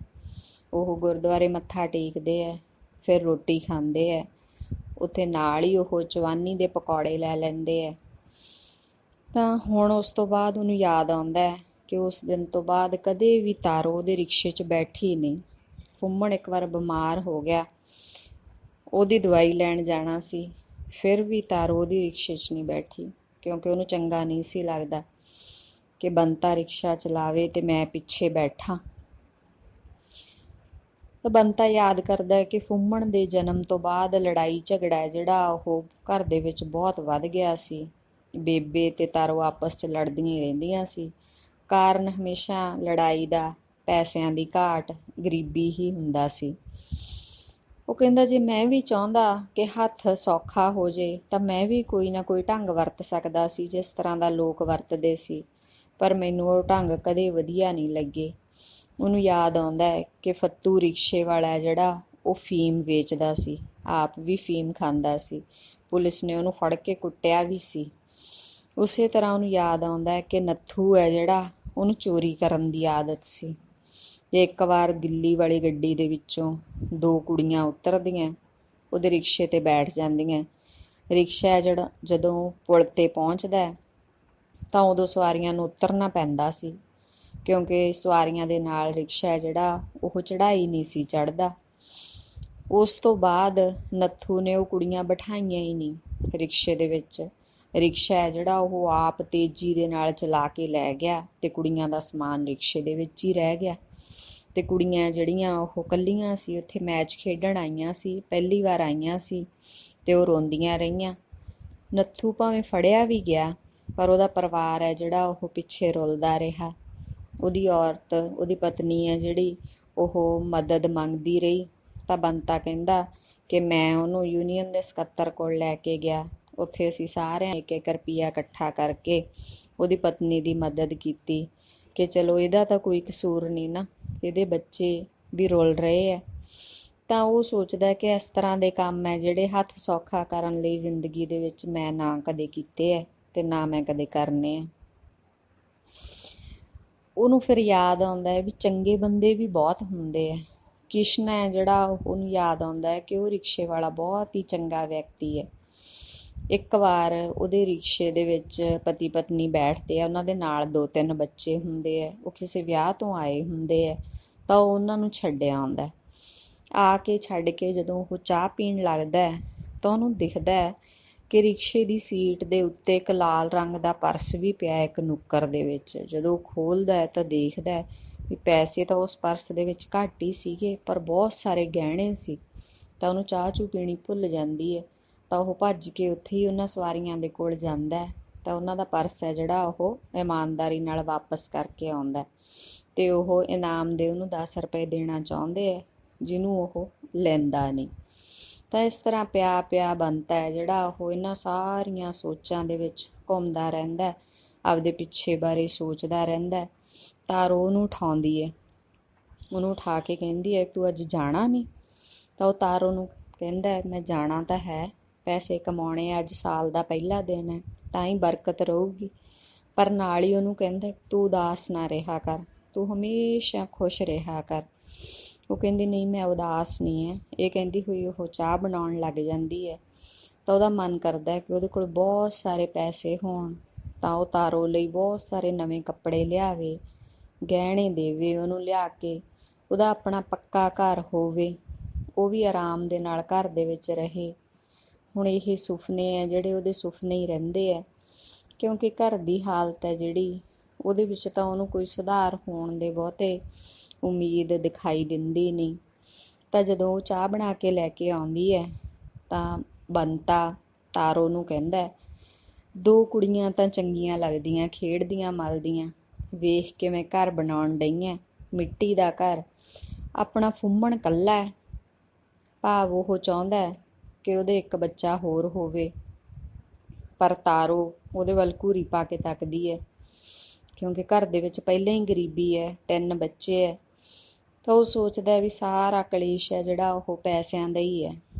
ਉਹ ਗੁਰਦੁਆਰੇ ਮੱਥਾ ਟੇਕਦੇ ਹੈ, ਫਿਰ ਰੋਟੀ ਖਾਂਦੇ ਹੈ। ਉੱਥੇ ਨਾਲ ਹੀ ਉਹ ਚਵਾਨੀ ਦੇ ਪਕੌੜੇ ਲੈ ਲੈਂਦੇ ਹੈ। ਤਾਂ ਹੁਣ ਉਸ ਤੋਂ ਬਾਅਦ ਉਹਨੂੰ ਯਾਦ ਆਉਂਦਾ ਹੈ ਕਿ ਉਸ ਦਿਨ ਤੋਂ ਬਾਅਦ ਕਦੇ ਵੀ ਤਾਰੋ ਉਹਦੇ ਰਿਕਸ਼ੇ 'ਚ ਬੈਠੀ ਨਹੀਂ। ਫੁੰਮਣ ਇੱਕ ਵਾਰ ਬਿਮਾਰ ਹੋ ਗਿਆ, ਉਹਦੀ ਦਵਾਈ ਲੈਣ ਜਾਣਾ ਸੀ, ਫਿਰ ਵੀ ਤਾਰੋ ਉਹਦੀ ਰਿਕਸ਼ੇ 'ਚ ਨਹੀਂ ਬੈਠੀ, ਕਿਉਂਕਿ ਉਹਨੂੰ ਚੰਗਾ ਨਹੀਂ ਸੀ ਲੱਗਦਾ ਕਿ ਬੰਤਾ ਰਿਕਸ਼ਾ ਚਲਾਵੇ ਤੇ ਮੈਂ ਪਿੱਛੇ ਬੈਠਾਂ। ਤਾਂ ਬੰਤਾ ਯਾਦ ਕਰਦਾ ਹੈ ਕਿ ਫੁੰਮਣ ਦੇ ਜਨਮ ਤੋਂ ਬਾਅਦ ਲੜਾਈ ਝਗੜਾ ਜਿਹੜਾ ਉਹ ਘਰ ਦੇ ਵਿੱਚ ਬਹੁਤ ਵੱਧ ਗਿਆ ਸੀ। ਬੇਬੇ ਤੇ ਤਾਰੋ ਆਪਸ 'ਚ ਲੜਦੀਆਂ ਹੀ ਰਹਿੰਦੀਆਂ ਸੀ। ਕਾਰਨ ਹਮੇਸ਼ਾ ਲੜਾਈ ਦਾ ਪੈਸਿਆਂ ਦੀ ਘਾਟ, ਗਰੀਬੀ ਹੀ ਹੁੰਦਾ ਸੀ। ਉਹ ਕਹਿੰਦਾ ਜੇ ਮੈਂ ਵੀ ਚਾਹੁੰਦਾ ਕਿ ਹੱਥ ਸੌਖਾ ਹੋ ਜੇ ਤਾਂ ਮੈਂ ਵੀ ਕੋਈ ਨਾ ਕੋਈ ਢੰਗ ਵਰਤ ਸਕਦਾ ਸੀ ਜਿਸ ਤਰ੍ਹਾਂ ਦਾ ਲੋਕ ਵਰਤਦੇ ਸੀ, ਪਰ ਮੈਨੂੰ ਉਹ ਢੰਗ ਕਦੇ ਵਧੀਆ ਨਹੀਂ ਲੱਗੇ। ਉਹਨੂੰ ਯਾਦ ਆਉਂਦਾ ਹੈ ਕਿ ਫੱਤੂ ਰਿਕਸ਼ੇ ਵਾਲਾ ਜਿਹੜਾ ਉਹ ਫੀਮ ਵੇਚਦਾ ਸੀ, ਆਪ ਵੀ ਫੀਮ ਖਾਂਦਾ ਸੀ। ਪੁਲਿਸ ਨੇ ਉਹਨੂੰ ਫੜ ਕੇ ਕੁੱਟਿਆ ਵੀ ਸੀ। ਉਸੇ ਤਰ੍ਹਾਂ ਉਹਨੂੰ ਯਾਦ ਆਉਂਦਾ ਹੈ ਕਿ ਨੱਥੂ ਹੈ ਜਿਹੜਾ, ਉਹਨੂੰ ਚੋਰੀ ਕਰਨ ਦੀ ਆਦਤ ਸੀ। ਇੱਕ ਵਾਰ ਦਿੱਲੀ ਵਾਲੀ ਗੱਡੀ ਦੇ ਵਿੱਚੋਂ ਦੋ ਕੁੜੀਆਂ ਉਤਰਦੀਆਂ, ਉਹਦੇ ਰਿਕਸ਼ੇ ਤੇ ਬੈਠ ਜਾਂਦੀਆਂ। ਰਿਕਸ਼ਾ ਜਿਹੜਾ ਜਦੋਂ ਪੁਲ ਤੇ ਪਹੁੰਚਦਾ ਤਾਂ ਉਦੋਂ ਸਵਾਰੀਆਂ ਨੂੰ ਉਤਰਨਾ ਪੈਂਦਾ ਸੀ, ਕਿਉਂਕਿ ਸਵਾਰੀਆਂ ਦੇ ਨਾਲ ਰਿਕਸ਼ਾ ਜਿਹੜਾ ਉਹ ਚੜ੍ਹਾਈ ਨਹੀਂ ਸੀ ਚੜ੍ਹਦਾ। ਉਸ ਤੋਂ ਬਾਅਦ ਨੱਥੂ ਨੇ ਉਹ ਕੁੜੀਆਂ ਬਿਠਾਈਆਂ ਹੀ ਨਹੀਂ ਰਿਕਸ਼ੇ ਦੇ ਵਿੱਚ। ਰਿਕਸ਼ਾ ਜਿਹੜਾ ਉਹ ਆਪ ਤੇਜ਼ੀ ਦੇ ਨਾਲ ਚਲਾ ਕੇ ਲੈ ਗਿਆ ਤੇ ਕੁੜੀਆਂ ਦਾ ਸਮਾਨ ਰਿਕਸ਼ੇ ਦੇ ਵਿੱਚ ਹੀ ਰਹਿ ਗਿਆ। ਤੇ ਕੁੜੀਆਂ ਜਿਹੜੀਆਂ ਉਹ ਇਕੱਲੀਆਂ ਸੀ, ਉੱਥੇ ਮੈਚ ਖੇਡਣ ਆਈਆਂ ਸੀ, ਪਹਿਲੀ ਵਾਰ ਆਈਆਂ ਸੀ, ਤੇ ਉਹ ਰੋਂਦੀਆਂ ਰਹੀਆਂ। ਨੱਥੂ ਭਾਵੇਂ ਫੜਿਆ ਵੀ ਗਿਆ, ਪਰ ਉਹਦਾ ਪਰਿਵਾਰ ਹੈ ਜਿਹੜਾ ਉਹ ਪਿੱਛੇ ਰੁਲਦਾ ਰਿਹਾ। ਉਹਦੀ ਔਰਤ, ਉਹਦੀ ਪਤਨੀ ਹੈ ਜਿਹੜੀ, ਉਹ ਮਦਦ ਮੰਗਦੀ ਰਹੀ। ਤਾਂ ਬੰਤਾ ਕਹਿੰਦਾ ਕਿ ਮੈਂ ਉਹਨੂੰ ਯੂਨੀਅਨ ਦੇ ਸਕੱਤਰ ਕੋਲ ਲੈ ਕੇ ਗਿਆ। ਉੱਥੇ ਅਸੀਂ ਸਾਰਿਆਂ 1-1 ਰੁਪਈਆ ਇਕੱਠਾ ਕਰਕੇ ਉਹਦੀ ਪਤਨੀ ਦੀ ਮਦਦ ਕੀਤੀ ਕਿ ਚਲੋ ਇਹਦਾ ਤਾਂ ਕੋਈ ਕਸੂਰ ਨਹੀਂ ਨਾ, ਇਹਦੇ ਬੱਚੇ ਵੀ ਰੁਲ ਰਹੇ ਹੈ। ਤਾਂ ਉਹ ਸੋਚਦਾ ਕਿ ਇਸ ਤਰ੍ਹਾਂ ਦੇ ਕੰਮ ਹੈ ਜਿਹੜੇ ਹੱਥ ਸੌਖਾ ਕਰਨ ਲਈ ਜ਼ਿੰਦਗੀ ਦੇ ਵਿੱਚ ਮੈਂ ਨਾ ਕਦੇ ਕੀਤੇ ਹੈ ਤੇ ਨਾ ਮੈਂ ਕਦੇ ਕਰਨੇ ਆ। ਉਹਨੂੰ ਫਿਰ ਯਾਦ ਆਉਂਦਾ ਹੈ ਵੀ ਚੰਗੇ ਬੰਦੇ ਵੀ ਬਹੁਤ ਹੁੰਦੇ ਹੈ। ਕਿਸ਼ਨ ਹੈ ਜਿਹੜਾ, ਉਹਨੂੰ ਯਾਦ ਆਉਂਦਾ ਹੈ ਕਿ ਉਹ ਰਿਕਸ਼ੇ ਵਾਲਾ ਬਹੁਤ ਹੀ ਚੰਗਾ ਵਿਅਕਤੀ ਹੈ। ਇੱਕ ਵਾਰ ਉਹਦੇ ਰਿਕਸ਼ੇ ਦੇ ਵਿੱਚ ਪਤੀ ਪਤਨੀ ਬੈਠਦੇ ਆ, ਉਹਨਾਂ ਦੇ ਨਾਲ 2-3 ਬੱਚੇ ਹੁੰਦੇ ਆ, ਉਹ ਕਿਸੇ ਵਿਆਹ ਤੋਂ ਆਏ ਹੁੰਦੇ ਆ, ਤਾਂ ਉਹ ਉਹਨਾਂ ਨੂੰ ਛੱਡਿਆ ਆਉਂਦਾ। ਆ ਕੇ ਛੱਡ ਕੇ ਜਦੋਂ ਉਹ ਚਾਹ ਪੀਣ ਲੱਗਦਾ ਤਾਂ ਉਹਨੂੰ ਦਿਖਦਾ ਹੈ ਕਿ ਰਿਕਸ਼ੇ ਦੀ ਸੀਟ ਦੇ ਉੱਤੇ ਇੱਕ ਲਾਲ ਰੰਗ ਦਾ ਪਰਸ ਵੀ ਪਿਆ ਇੱਕ ਨੁੱਕਰ ਦੇ ਵਿੱਚ। ਜਦੋਂ ਉਹ ਖੋਲ੍ਹਦਾ ਹੈ ਤਾਂ ਦੇਖਦਾ ਹੈ ਵੀ ਪੈਸੇ ਤਾਂ ਉਸ ਪਰਸ ਦੇ ਵਿੱਚ ਘੱਟ ਹੀ ਸੀਗੇ, ਪਰ ਬਹੁਤ ਸਾਰੇ ਗਹਿਣੇ ਸੀ। ਤਾਂ ਉਹਨੂੰ ਚਾਹ ਚੂਹ ਪੀਣੀ ਭੁੱਲ ਜਾਂਦੀ ਹੈ। ਤਾਂ ਉਹ ਭੱਜ ਕੇ ਉੱਥੇ ਹੀ ਉਹਨਾਂ ਸਵਾਰੀਆਂ ਦੇ ਕੋਲ ਜਾਂਦਾ ਤਾਂ ਉਹਨਾਂ ਦਾ ਪਰਸ ਹੈ ਜਿਹੜਾ ਉਹ ਇਮਾਨਦਾਰੀ ਨਾਲ ਵਾਪਸ ਕਰਕੇ ਆਉਂਦਾ, ਤੇ ਉਹ ਇਨਾਮ ਦੇ ਉਹਨੂੰ 10 ਰੁਪਏ ਦੇਣਾ ਚਾਹੁੰਦੇ ਹੈ, ਜਿਹਨੂੰ ਉਹ ਲੈਂਦਾ ਨਹੀਂ। ਤਾਂ ਇਸ ਤਰ੍ਹਾਂ ਪਿਆ ਬੰਤਾ ਹੈ ਜਿਹੜਾ ਉਹ ਇਹਨਾਂ ਸਾਰੀਆਂ ਸੋਚਾਂ ਦੇ ਵਿੱਚ ਘੁੰਮਦਾ ਰਹਿੰਦਾ, ਆਪਦੇ ਪਿੱਛੇ ਬਾਰੇ ਸੋਚਦਾ ਰਹਿੰਦਾ। ਤਾਰੋ ਉਹਨੂੰ ਉਠਾਉਂਦੀ ਹੈ, ਉਹਨੂੰ ਉਠਾ ਕੇ ਕਹਿੰਦੀ ਹੈ ਤੂੰ ਅੱਜ ਜਾਣਾ ਨਹੀਂ? ਤਾਂ ਉਹ ਤਾਰੋ ਨੂੰ ਕਹਿੰਦਾ ਮੈਂ ਜਾਣਾ ਤਾਂ ਹੈ, ਪੈਸੇ ਕਮਾਉਣੇ, ਅੱਜ ਸਾਲ ਦਾ ਪਹਿਲਾ ਦਿਨ ਹੈ, ਤਾਂ ਹੀ ਬਰਕਤ ਰਹੂਗੀ। ਪਰ ਨਾਲ ਹੀ ਉਹਨੂੰ ਕਹਿੰਦਾ ਤੂੰ ਉਦਾਸ ਨਾ ਰਿਹਾ ਕਰ, ਤੂੰ ਹਮੇਸ਼ਾ ਖੁਸ਼ ਰਿਹਾ ਕਰ। ਉਹ ਕਹਿੰਦੀ ਨਹੀਂ, ਮੈਂ ਉਦਾਸ ਨਹੀਂ ਹੈ। ਇਹ ਕਹਿੰਦੀ ਹੋਈ ਉਹ ਚਾਹ ਬਣਾਉਣ ਲੱਗ ਜਾਂਦੀ ਹੈ। ਤਾਂ ਉਹਦਾ ਮਨ ਕਰਦਾ ਕਿ ਉਹਦੇ ਕੋਲ ਬਹੁਤ ਸਾਰੇ ਪੈਸੇ ਹੋਣ, ਤਾਂ ਉਹ ਤਾਰੋ ਲਈ ਬਹੁਤ ਸਾਰੇ ਨਵੇਂ ਕੱਪੜੇ ਲਿਆਵੇ, ਗਹਿਣੇ ਦੇਵੇ ਉਹਨੂੰ ਲਿਆ ਕੇ, ਉਹਦਾ ਆਪਣਾ ਪੱਕਾ ਘਰ ਹੋਵੇ, ਉਹ ਵੀ ਆਰਾਮ ਦੇ ਨਾਲ ਘਰ ਦੇ ਵਿੱਚ ਰਹੇ। ਹੁਣ ਇਹ ਸੁਪਨੇ ਹੈ ਜਿਹੜੇ ਉਹਦੇ ਸੁਪਨੇ ਹੀ ਰਹਿੰਦੇ ਹੈ, ਕਿਉਂਕਿ ਘਰ ਦੀ ਹਾਲਤ ਹੈ ਜਿਹੜੀ ਉਹਦੇ ਵਿੱਚ ਤਾਂ ਉਹਨੂੰ ਕੋਈ ਸੁਧਾਰ ਹੋਣ ਦੇ ਬਹੁਤੇ ਉਮੀਦ ਦਿਖਾਈ ਦਿੰਦੀ ਨਹੀਂ। ਤਾਂ ਜਦੋਂ ਉਹ ਚਾਹ ਬਣਾ ਕੇ ਲੈ ਕੇ ਆਉਂਦੀ ਹੈ ਤਾਂ ਬੰਤਾ ਤਾਰੋ ਨੂੰ ਕਹਿੰਦਾ, ਦੋ ਕੁੜੀਆਂ ਤਾਂ ਚੰਗੀਆਂ ਲੱਗਦੀਆਂ, ਖੇਡਦੀਆਂ ਮਲਦੀਆਂ, ਵੇਖ ਕੇ ਮੈਂ ਘਰ ਬਣਾਉਣ ਡਈ ਐ, ਮਿੱਟੀ ਦਾ ਘਰ। ਆਪਣਾ ਫੁੰਮਣ ਕੱਲਾ ਹੈ, ਭਾਵ ਉਹ ਚਾਹੁੰਦਾ ਕਿ ਉਹਦੇ ਇੱਕ ਬੱਚਾ ਹੋਰ ਹੋਵੇ। ਪਰ ਤਾਰੋ ਉਹਦੇ ਵੱਲ ਘੂਰੀ ਪਾ ਕੇ ਤੱਕਦੀ ਹੈ, ਕਿਉਂਕਿ ਘਰ ਦੇ ਵਿੱਚ ਪਹਿਲਾਂ ਹੀ ਗਰੀਬੀ ਹੈ, 3 ਬੱਚੇ ਹੈ। ਤਾਂ ਉਹ ਸੋਚਦਾ ਵੀ ਸਾਰਾ ਕਲੇਸ਼ ਹੈ ਜਿਹੜਾ ਉਹ ਪੈਸਿਆਂ ਦਾ ਹੀ ਹੈ।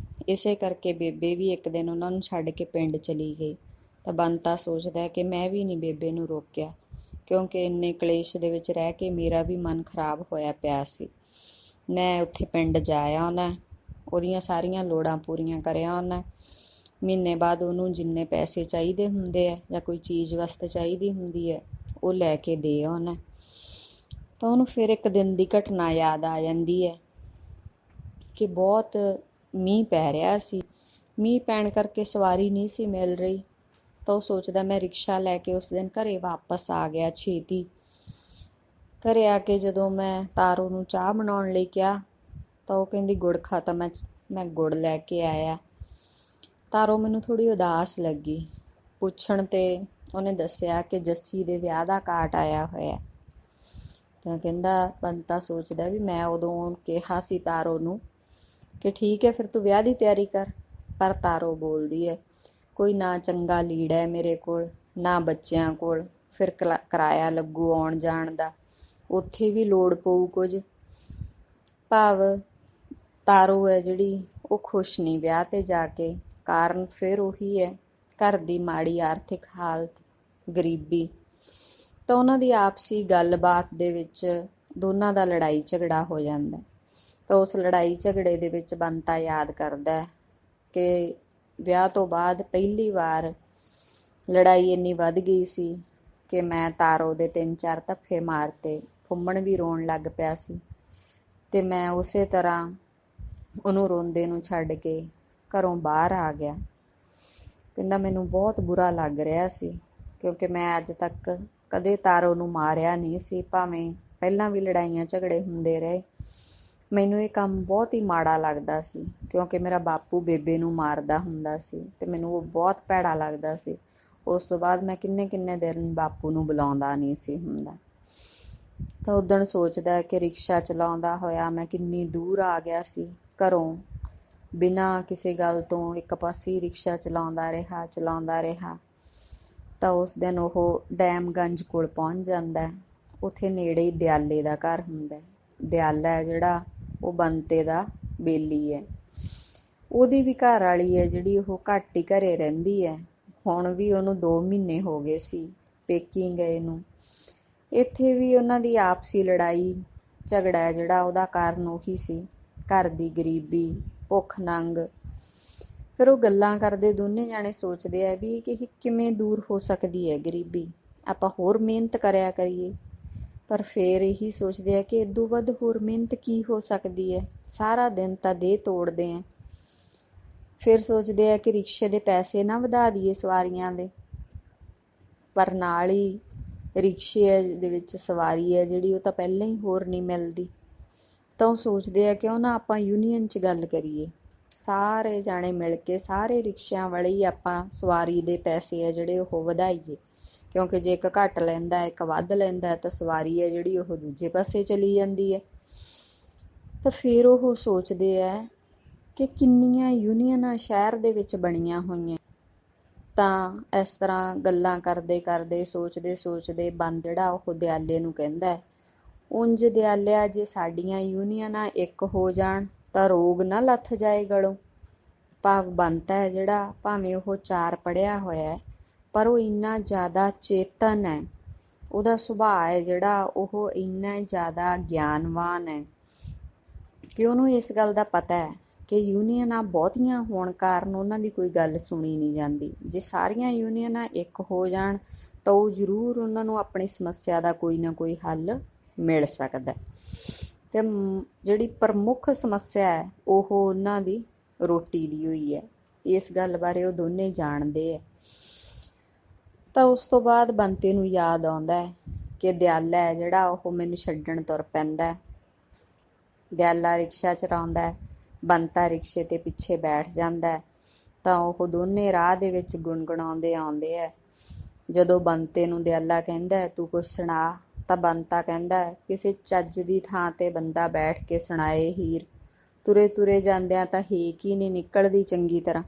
ਇਸੇ ਕਰਕੇ ਬੇਬੇ ਵੀ ਇੱਕ ਦਿਨ ਉਹਨਾਂ ਨੂੰ ਛੱਡ ਕੇ ਪਿੰਡ ਚਲੀ ਗਈ। ਤਾਂ ਬੰਤਾ ਸੋਚਦਾ ਕਿ ਮੈਂ ਵੀ ਨਹੀਂ ਬੇਬੇ ਨੂੰ ਰੋਕਿਆ, ਕਿਉਂਕਿ ਇੰਨੇ ਕਲੇਸ਼ ਦੇ ਵਿੱਚ ਰਹਿ ਕੇ ਮੇਰਾ ਵੀ ਮਨ ਖਰਾਬ ਹੋਇਆ ਪਿਆ ਸੀ। ਮੈਂ ਉੱਥੇ ਪਿੰਡ ਜਾ ਆਉਣਾ, ਉਹਦੀਆਂ ਸਾਰੀਆਂ ਲੋੜਾਂ ਪੂਰੀਆਂ ਕਰ ਆਉਣਾ। ਮਹੀਨੇ ਬਾਅਦ ਉਹਨੂੰ ਜਿੰਨੇ ਪੈਸੇ ਚਾਹੀਦੇ ਹੁੰਦੇ ਆ ਜਾਂ ਕੋਈ ਚੀਜ਼ ਵਾਸਤੇ ਚਾਹੀਦੀ ਹੁੰਦੀ ਹੈ ਉਹ ਲੈ ਕੇ ਦੇ ਆਉਣਾ। ਤਾਂ ਉਹਨੂੰ ਫਿਰ ਇੱਕ ਦਿਨ ਦੀ ਘਟਨਾ ਯਾਦ ਆ ਜਾਂਦੀ ਹੈ ਕਿ ਬਹੁਤ ਮੀਂਹ ਪੈ ਰਿਹਾ ਸੀ। ਮੀਂਹ ਪੈਣ ਕਰਕੇ ਸਵਾਰੀ ਨਹੀਂ ਸੀ ਮਿਲ ਰਹੀ। ਤਾਂ ਉਹ ਸੋਚਦਾ ਮੈਂ ਰਿਕਸ਼ਾ ਲੈ ਕੇ ਉਸ ਦਿਨ ਘਰੇ ਵਾਪਸ ਆ ਗਿਆ ਛੇਤੀ। ਘਰੇ ਆ ਕੇ ਜਦੋਂ ਮੈਂ ਤਾਰੋ ਨੂੰ ਚਾਹ ਬਣਾਉਣ ਲਈ ਕਿਹਾ ਤਾਂ ਉਹ ਕਹਿੰਦੀ ਗੁੜ ਖਤਮ ਹੈ, ਮੈਂ ਗੁੜ ਲੈ ਕੇ ਆਇਆ। ਤਾਰੋ ਮੈਨੂੰ ਥੋੜ੍ਹੀ ਉਦਾਸ ਲੱਗੀ। ਪੁੱਛਣ ਤੇ ਉਹਨੇ ਦੱਸਿਆ ਕਿ ਜੱਸੀ ਦੇ ਵਿਆਹ ਦਾ ਕਾਰਡ ਆਇਆ ਹੋਇਆ। ਤਾਂ ਕਹਿੰਦਾ ਬੰਤਾ ਸੋਚਦਾ ਵੀ ਮੈਂ ਉਦੋਂ ਕਿਹਾ ਸੀ ਤਾਰੋ ਨੂੰ ਕਿ ਠੀਕ ਹੈ ਫਿਰ ਤੂੰ ਵਿਆਹ ਦੀ ਤਿਆਰੀ ਕਰ। ਪਰ ਤਾਰੋ ਬੋਲਦੀ ਹੈ ਕੋਈ ਨਾ ਚੰਗਾ ਲੀੜਾ ਹੈ ਮੇਰੇ ਕੋਲ, ਨਾ ਬੱਚਿਆਂ ਕੋਲ, ਫਿਰ ਕਿਰਾਇਆ ਲੱਗੂ ਆਉਣ ਜਾਣ ਦਾ, ਉੱਥੇ ਵੀ ਲੋੜ ਪਊ ਕੁਝ। ਭਾਵ ਤਾਰੋ ਹੈ ਜਿਹੜੀ ਉਹ ਖੁਸ਼ ਨਹੀਂ ਵਿਆਹ ਤੇ ਜਾ ਕੇ। ਕਾਰਨ ਫਿਰ ਉਹੀ ਹੈ, ਘਰ ਦੀ ਮਾੜੀ ਆਰਥਿਕ ਹਾਲਤ, ਗਰੀਬੀ। ਤਾਂ ਉਹਨਾਂ ਦੀ ਆਪਸੀ ਗੱਲਬਾਤ ਦੇ ਵਿੱਚ ਦੋਨਾਂ ਦਾ ਲੜਾਈ ਝਗੜਾ ਹੋ ਜਾਂਦਾ। ਤਾਂ ਉਸ ਲੜਾਈ ਝਗੜੇ ਦੇ ਵਿੱਚ ਬੰਤਾ ਯਾਦ ਕਰਦਾ ਕਿ ਵਿਆਹ ਤੋਂ ਬਾਅਦ ਪਹਿਲੀ ਵਾਰ ਲੜਾਈ ਇੰਨੀ ਵੱਧ ਗਈ ਸੀ ਕਿ ਮੈਂ ਤਾਰੋ ਦੇ 3-4 ਧੱਫੇ ਮਾਰਤੇ। ਫੁੰਮਣ ਵੀ ਰੋਣ ਲੱਗ ਪਿਆ ਸੀ ਤੇ ਮੈਂ ਉਸੇ ਤਰ੍ਹਾਂ ਉਹਨੂੰ ਰੋਂਦੇ ਨੂੰ ਛੱਡ ਕੇ ਘਰੋਂ ਬਾਹਰ ਆ ਗਿਆ। ਕਹਿੰਦਾ ਮੈਨੂੰ ਬਹੁਤ ਬੁਰਾ ਲੱਗ ਰਿਹਾ ਸੀ, ਕਿਉਂਕਿ ਮੈਂ ਅੱਜ ਤੱਕ ਕਦੇ ਤਾਰੋ ਨੂੰ ਮਾਰਿਆ ਨਹੀਂ ਸੀ, ਭਾਵੇਂ ਪਹਿਲਾਂ ਵੀ ਲੜਾਈਆਂ ਝਗੜੇ ਹੁੰਦੇ ਰਹੇ। ਮੈਨੂੰ ਇਹ ਕੰਮ ਬਹੁਤ ਹੀ ਮਾੜਾ ਲੱਗਦਾ ਸੀ, ਕਿਉਂਕਿ ਮੇਰਾ ਬਾਪੂ ਬੇਬੇ ਨੂੰ ਮਾਰਦਾ ਹੁੰਦਾ ਸੀ ਤੇ ਮੈਨੂੰ ਉਹ ਬਹੁਤ ਭੈੜਾ ਲੱਗਦਾ ਸੀ। ਉਸ ਤੋਂ ਬਾਅਦ ਮੈਂ ਕਿੰਨੇ ਦਿਨ ਬਾਪੂ ਨੂੰ ਬੁਲਾਉਂਦਾ ਨਹੀਂ ਸੀ ਹੁੰਦਾ। ਤਾਂ ਉਦਣ ਸੋਚਦਾ ਕਿ ਰਿਕਸ਼ਾ ਚਲਾਉਂਦਾ ਹੋਇਆ ਮੈਂ ਕਿੰਨੀ ਦੂਰ ਆ ਗਿਆ ਸੀ ਘਰੋਂ, ਬਿਨਾਂ ਕਿਸੇ ਗੱਲ ਤੋਂ ਇੱਕ ਪਾਸੇ ਰਿਕਸ਼ਾ ਚਲਾਉਂਦਾ ਰਿਹਾ। ਤਾਂ ਉਸ ਦਿਨ ਉਹ ਡੈਮਗੰਜ ਕੋਲ ਪਹੁੰਚ ਜਾਂਦਾ। ਉੱਥੇ ਨੇੜੇ ਹੀ ਦਿਆਲੇ ਦਾ ਘਰ ਹੁੰਦਾ। ਦਿਆਲਾ ਹੈ ਜਿਹੜਾ ਉਹ ਬੰਤੇ ਦਾ ਬੇਲੀ ਹੈ। ਉਹਦੀ ਵੀ ਘਰ ਵਾਲੀ ਹੈ ਜਿਹੜੀ ਉਹ ਘੱਟ ਹੀ ਘਰੇ ਰਹਿੰਦੀ ਹੈ। ਹੁਣ ਵੀ ਉਹਨੂੰ 2 ਮਹੀਨੇ ਹੋ ਗਏ ਸੀ ਪੇਕੀ ਗਏ ਨੂੰ। ਇੱਥੇ ਵੀ ਉਹਨਾਂ ਦੀ ਆਪਸੀ ਲੜਾਈ ਝਗੜਾ ਹੈ ਜਿਹੜਾ ਉਹਦਾ ਕਾਰਨ ਉਹੀ ਸੀ, ਘਰ ਦੀ ਗਰੀਬੀ, ਭੁੱਖ ਨੰਗ। ਫਿਰ ਉਹ ਗੱਲਾਂ ਕਰਦੇ, ਦੋਨੇ ਜਾਣੇ ਸੋਚਦੇ ਆ ਵੀ ਕਿ ਕਿਵੇਂ ਦੂਰ ਹੋ ਸਕਦੀ ਹੈ ਗਰੀਬੀ, ਆਪਾਂ ਹੋਰ ਮਿਹਨਤ ਕਰਿਆ ਕਰੀਏ। ਪਰ ਫਿਰ ਇਹੀ ਸੋਚਦੇ ਆ ਕਿ ਇਦੋਂ ਵੱਧ ਹੋਰ ਮਿਹਨਤ ਕੀ ਹੋ ਸਕਦੀ ਹੈ, ਸਾਰਾ ਦਿਨ ਤਾਂ ਦੇਹ ਤੋੜਦੇ ਆ। ਫਿਰ ਸੋਚਦੇ ਆ ਕਿ ਰਿਕਸ਼ੇ ਦੇ ਪੈਸੇ ਨਾ ਵਧਾ ਦਈਏ ਸਵਾਰੀਆਂ ਦੇ। ਪਰ ਨਾਲ ਹੀ ਰਿਕਸ਼ੇ ਦੇ ਵਿੱਚ ਸਵਾਰੀ ਹੈ ਜਿਹੜੀ ਉਹ ਤਾਂ ਪਹਿਲਾਂ ਹੀ ਹੋਰ ਨਹੀਂ ਮਿਲਦੀ। ਤਾਂ ਉਹ ਸੋਚਦੇ ਆ ਕਿਉਂ ਨਾ ਆਪਾਂ ਯੂਨੀਅਨ 'ਚ ਗੱਲ ਕਰੀਏ, ਸਾਰੇ ਜਾਣੇ ਮਿਲ ਕੇ ਸਾਰੇ ਰਿਕਸ਼ਿਆਂ ਵਾਲੇ ਹੀ ਆਪਾਂ ਸਵਾਰੀ ਦੇ ਪੈਸੇ ਆ ਜਿਹੜੇ ਉਹ ਵਧਾਈਏ। ਕਿਉਂਕਿ ਜੇ ਇੱਕ ਘੱਟ ਲੈਂਦਾ ਇੱਕ ਵੱਧ ਲੈਂਦਾ ਤਾਂ ਸਵਾਰੀ ਹੈ ਜਿਹੜੀ ਉਹ ਦੂਜੇ ਪਾਸੇ ਚਲੀ ਜਾਂਦੀ ਹੈ। ਤਾਂ ਫਿਰ ਉਹ ਸੋਚਦੇ ਆ ਕਿ ਕਿੰਨੀਆਂ ਯੂਨੀਅਨਾਂ ਸ਼ਹਿਰ ਦੇ ਵਿੱਚ ਬਣੀਆਂ ਹੋਈਆਂ। ਤਾਂ ਇਸ ਤਰ੍ਹਾਂ ਗੱਲਾਂ ਕਰਦੇ ਸੋਚਦੇ ਬੰਦ ਜਿਹੜਾ ਉਹ ਦਿਆਲੇ ਨੂੰ ਕਹਿੰਦਾ, ਉਂਝ ਦਿਆਲਿਆ ਜੇ ਸਾਡੀਆਂ ਯੂਨੀਅਨਾਂ ਇੱਕ ਹੋ ਜਾਣ ਤਾਂ ਰੋਗ ਨਾ ਲੱਥ ਜਾਏ ਗਲੋਂ। ਭਾਵ ਬੰਤਾ ਹੈ ਜਿਹੜਾ, ਭਾਵੇਂ ਉਹ 4 ਪੜ੍ਹਿਆ ਹੋਇਆ ਹੈ, ਪਰ ਉਹ ਇੰਨਾ ਜ਼ਿਆਦਾ ਚੇਤਨ ਹੈ, ਉਹਦਾ ਸੁਭਾਅ ਹੈ ਜਿਹੜਾ ਉਹ ਇੰਨਾ ਜ਼ਿਆਦਾ ਗਿਆਨਵਾਨ ਹੈ ਕਿ ਉਹਨੂੰ ਇਸ ਗੱਲ ਦਾ ਪਤਾ ਹੈ ਕਿ ਯੂਨੀਅਨਾਂ ਬਹੁਤੀਆਂ ਹੋਣ ਕਾਰਨ ਉਹਨਾਂ ਦੀ ਕੋਈ ਗੱਲ ਸੁਣੀ ਨਹੀਂ ਜਾਂਦੀ। ਜੇ ਸਾਰੀਆਂ ਯੂਨੀਅਨਾਂ ਇੱਕ ਹੋ ਜਾਣ ਤਾਂ ਉਹ ਜ਼ਰੂਰ ਉਹਨਾਂ ਨੂੰ ਆਪਣੀ ਸਮੱਸਿਆ ਦਾ ਕੋਈ ਨਾ ਕੋਈ ਹੱਲ ਮਿਲ ਸਕਦਾ। ਤੇ ਜਿਹੜੀ ਪ੍ਰਮੁੱਖ ਸਮੱਸਿਆ ਹੈ ਉਹ ਉਹਨਾਂ ਦੀ ਰੋਟੀ ਦੀ ਹੋਈ ਹੈ। ਇਸ ਗੱਲ ਬਾਰੇ ਉਹ ਦੋਨੇ ਜਾਣਦੇ ਹੈ। ਤਾਂ ਉਸ ਤੋਂ ਬਾਅਦ ਬੰਤੇ ਨੂੰ ਯਾਦ ਆਉਂਦਾ ਹੈ ਕਿ ਦਿਆਲਾ ਹੈ ਜਿਹੜਾ ਉਹ ਮੈਨੂੰ ਛੱਡਣ ਤੁਰ ਪੈਂਦਾ। ਦਿਆਲਾ ਰਿਕਸ਼ਾ ਚਲਾਉਂਦਾ, ਬੰਤਾ ਰਿਕਸ਼ੇ ਤੇ ਪਿੱਛੇ ਬੈਠ ਜਾਂਦਾ। ਤਾਂ ਉਹ ਦੋਨੇ ਰਾਹ ਦੇ ਵਿੱਚ ਗੁਣਗੁਣਾਉਂਦੇ ਆਉਂਦੇ ਹੈ। ਜਦੋਂ ਬੰਤੇ ਨੂੰ ਦਿਆਲਾ ਕਹਿੰਦਾ ਤੂੰ ਕੁਛ ਸੁਣਾ, ਤਾਂ ਬੰਤਾ ਕਹਿੰਦਾ ਕਿਸੇ ਚੱਜ ਦੀ ਥਾਂ ਤੇ ਬੰਦਾ ਬੈਠ ਕੇ ਸੁਣਾਏ ਹੀਰ, ਤੁਰੇ ਤੁਰੇ ਜਾਂਦਿਆਂ ਤਾਂ ਹੀਕ ਹੀ ਨਹੀਂ ਨਿਕਲਦੀ ਚੰਗੀ ਤਰ੍ਹਾਂ।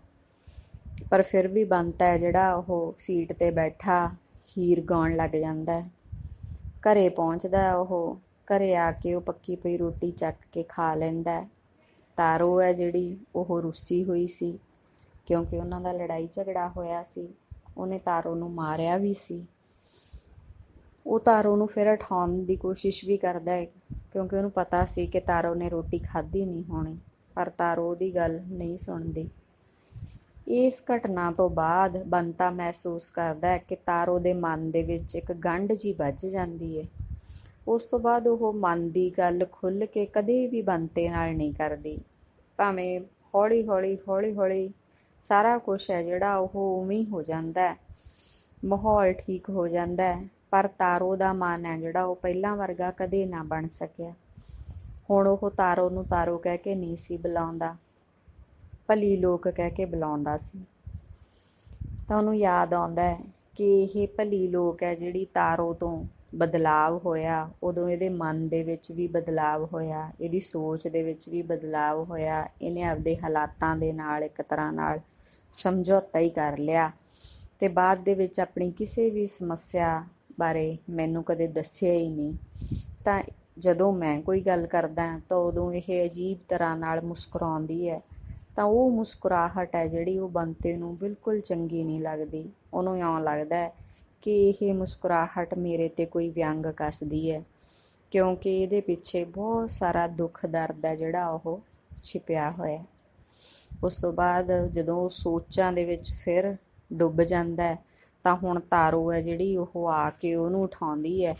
ਪਰ ਫਿਰ ਵੀ ਬੰਤਾ ਹੈ ਜਿਹੜਾ ਉਹ ਸੀਟ ਤੇ ਬੈਠਾ ਹੀਰ ਗਾਉਣ ਲੱਗ ਜਾਂਦਾ। ਘਰੇ ਪਹੁੰਚਦਾ ਉਹ, ਘਰੇ ਆ ਕੇ ਉਹ ਪੱਕੀ ਪਈ ਰੋਟੀ ਚੱਕ ਕੇ ਖਾ ਲੈਂਦਾ। ਤਾਰੋ ਹੈ ਜਿਹੜੀ ਉਹ ਰੁੱਸੀ ਹੋਈ ਸੀ ਕਿਉਂਕਿ ਉਹਨਾਂ ਦਾ ਲੜਾਈ ਝਗੜਾ ਹੋਇਆ ਸੀ, ਉਹਨੇ ਤਾਰੋ ਨੂੰ ਮਾਰਿਆ ਵੀ ਸੀ। ਉਹ ਤਾਰੋ ਨੂੰ ਫਿਰ ਉਠਾਉਣ ਦੀ ਕੋਸ਼ਿਸ਼ ਵੀ ਕਰਦਾ ਹੈ ਕਿਉਂਕਿ ਉਹਨੂੰ ਪਤਾ ਸੀ ਕਿ ਤਾਰੋ ਨੇ ਰੋਟੀ ਖਾਧੀ ਨਹੀਂ ਹੋਣੀ, ਪਰ ਤਾਰੋ ਉਹਦੀ ਗੱਲ ਨਹੀਂ ਸੁਣਦੀ। ਇਸ ਘਟਨਾ ਤੋਂ ਬਾਅਦ ਬੰਤਾ ਮਹਿਸੂਸ ਕਰਦਾ ਹੈ ਕਿ ਤਾਰੋ ਦੇ ਮਨ ਦੇ ਵਿੱਚ ਇੱਕ ਗੰਢ ਜਿਹੀ ਵੱਜ ਜਾਂਦੀ ਹੈ। ਉਸ ਤੋਂ ਬਾਅਦ ਉਹ ਮਨ ਦੀ ਗੱਲ ਖੁੱਲ੍ਹ ਕੇ ਕਦੇ ਵੀ ਬੰਤੇ ਨਾਲ ਨਹੀਂ ਕਰਦੀ। ਭਾਵੇਂ ਹੌਲੀ ਹੌਲੀ ਸਾਰਾ ਕੁਛ ਹੈ ਜਿਹੜਾ ਉਹ ਉਵੇਂ ਹੀ ਹੋ ਜਾਂਦਾ, ਮਾਹੌਲ ਠੀਕ ਹੋ ਜਾਂਦਾ, ਪਰ ਤਾਰੋ ਦਾ ਮਨ ਹੈ ਜਿਹੜਾ ਉਹ ਪਹਿਲਾਂ ਵਰਗਾ ਕਦੇ ਨਾ ਬਣ ਸਕਿਆ। ਹੁਣ ਉਹ ਤਾਰੋ ਨੂੰ ਤਾਰੋ ਕਹਿ ਕੇ ਨਹੀਂ ਸੀ ਬੁਲਾਉਂਦਾ, ਭਲੀ ਲੋਕ ਕਹਿ ਕੇ ਬੁਲਾਉਂਦਾ ਸੀ। ਤਾਂ ਉਹਨੂੰ ਯਾਦ ਆਉਂਦਾ ਹੈ ਕਿ ਇਹ ਭਲੀ ਲੋਕ ਹੈ ਜਿਹੜੀ ਤਾਰੋ ਤੋਂ ਬਦਲਾਵ ਹੋਇਆ, ਉਦੋਂ ਇਹਦੇ ਮਨ ਦੇ ਵਿੱਚ ਵੀ ਬਦਲਾਵ ਹੋਇਆ, ਇਹਦੀ ਸੋਚ ਦੇ ਵਿੱਚ ਵੀ ਬਦਲਾਵ ਹੋਇਆ। ਇਹਨੇ ਆਪਦੇ ਹਾਲਾਤਾਂ ਦੇ ਨਾਲ ਇੱਕ ਤਰ੍ਹਾਂ ਨਾਲ ਸਮਝੌਤਾ ਹੀ ਕਰ ਲਿਆ ਤੇ ਬਾਅਦ ਦੇ ਵਿੱਚ ਆਪਣੀ ਕਿਸੇ ਵੀ ਸਮੱਸਿਆ ਬਾਰੇ ਮੈਨੂੰ ਕਦੇ ਦੱਸਿਆ ਹੀ ਨਹੀਂ। ਤਾਂ ਜਦੋਂ ਮੈਂ ਕੋਈ ਗੱਲ ਕਰਦਾ ਤਾਂ ਉਦੋਂ ਇਹ ਅਜੀਬ ਤਰ੍ਹਾਂ ਨਾਲ ਮੁਸਕਰਾਉਂਦੀ ਹੈ। ਤਾਂ ਉਹ ਮੁਸਕਰਾਹਟ ਹੈ ਜਿਹੜੀ ਉਹ ਬੰਤੇ ਨੂੰ ਬਿਲਕੁਲ ਚੰਗੀ ਨਹੀਂ ਲੱਗਦੀ। ਉਹਨੂੰ ਇਉਂ ਲੱਗਦਾ ਹੈ ਕਿ ਇਹ ਮੁਸਕਰਾਹਟ ਮੇਰੇ ਤੇ ਕੋਈ ਵਿਅੰਗ ਕੱਸਦੀ ਹੈ ਕਿਉਂਕਿ ਇਹਦੇ ਪਿੱਛੇ ਬਹੁਤ ਸਾਰਾ ਦੁੱਖ ਦਰਦ ਹੈ ਜਿਹੜਾ ਉਹ ਛਿਪਿਆ ਹੋਇਆ। ਉਸ ਤੋਂ ਬਾਅਦ ਜਦੋਂ ਉਹ ਸੋਚਾਂ ਦੇ ਵਿੱਚ ਫਿਰ ਡੁੱਬ ਜਾਂਦਾ ਤਾਂ ਹੁਣ ਤਾਰੋ ਹੈ ਜਿਹੜੀ ਉਹ ਆ ਕੇ ਉਹਨੂੰ ਉਠਾਉਂਦੀ ਹੈ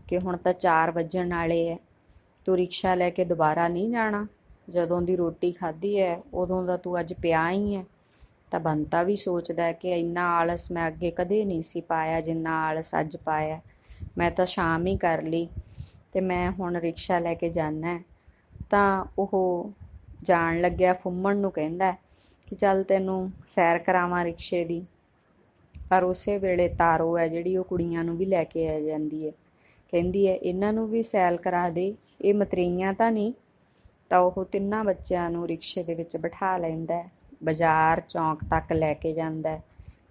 ਕਿ ਹੁਣ ਤਾਂ 4 ਵੱਜਣ ਵਾਲੇ ਹੈ, ਤੂੰ ਰਿਕਸ਼ਾ ਲੈ ਕੇ ਦੁਬਾਰਾ ਨਹੀਂ ਜਾਣਾ, ਜਦੋਂ ਦੀ ਰੋਟੀ ਖਾਧੀ ਹੈ ਉਦੋਂ ਦਾ ਤੂੰ ਅੱਜ ਪਿਆ ਹੀ ਹੈ। ਤਾਂ ਬੰਤਾ ਵੀ ਸੋਚਦਾ ਕਿ ਇੰਨਾ ਆਲਸ ਮੈਂ ਅੱਗੇ ਕਦੇ ਨਹੀਂ ਸੀ ਪਾਇਆ ਜਿੰਨਾ ਆਲਸ ਅੱਜ ਪਾਇਆ। ਮੈਂ ਤਾਂ ਸ਼ਾਮ ਹੀ ਕਰ ਲਈ ਤੇ ਮੈਂ ਹੁਣ ਰਿਕਸ਼ਾ ਲੈ ਕੇ ਜਾਣਾ। ਤਾਂ ਉਹ ਜਾਣ ਲੱਗਿਆ ਫੁੰਮਣ ਨੂੰ ਕਹਿੰਦਾ ਕਿ ਚੱਲ ਤੈਨੂੰ ਸੈਰ ਕਰਾਵਾਂ ਰਿਕਸ਼ੇ ਦੀ। ਪਰ ਉਸੇ ਵੇਲੇ ਤਾਰੋ ਹੈ ਜਿਹੜੀ ਉਹ ਕੁੜੀਆਂ ਨੂੰ ਵੀ ਲੈ ਕੇ ਆ ਜਾਂਦੀ ਹੈ, ਕਹਿੰਦੀ ਹੈ ਇਹਨਾਂ ਨੂੰ ਵੀ ਸੈਰ ਕਰਾ ਦੇ, ਇਹ ਮਤਰੇਈਆਂ ਤਾਂ ਨਹੀਂ। ਤਾਂ ਉਹ 3 ਬੱਚਿਆਂ ਨੂੰ ਰਿਕਸ਼ੇ ਦੇ ਵਿੱਚ ਬਿਠਾ ਲੈਂਦਾ, ਬਾਜ਼ਾਰ ਚੌਂਕ ਤੱਕ ਲੈ ਕੇ ਜਾਂਦਾ।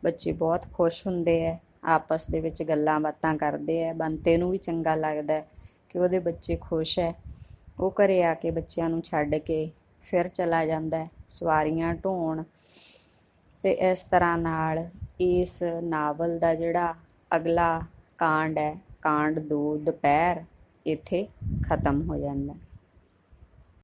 ਬੱਚੇ ਬਹੁਤ ਖੁਸ਼ ਹੁੰਦੇ ਹੈ, ਆਪਸ ਦੇ ਵਿੱਚ ਗੱਲਾਂ ਬਾਤਾਂ ਕਰਦੇ ਹੈ। ਬੰਤੇ ਨੂੰ ਵੀ ਚੰਗਾ ਲੱਗਦਾ ਕਿ ਉਹਦੇ ਬੱਚੇ ਖੁਸ਼ ਹੈ। ਉਹ ਘਰੇ ਆ ਕੇ ਬੱਚਿਆਂ ਨੂੰ ਛੱਡ ਕੇ ਫਿਰ ਚਲਾ ਜਾਂਦਾ ਸਵਾਰੀਆਂ ਢੋਣ। ਤੇ ਇਸ ਤਰ੍ਹਾਂ ਨਾਲ ਇਸ ਨਾਵਲ ਦਾ ਜਿਹੜਾ ਅਗਲਾ ਕਾਂਡ ਹੈ, ਕਾਂਡ 2 ਦੁਪਹਿਰ, ਇੱਥੇ ਖਤਮ ਹੋ ਜਾਂਦਾ।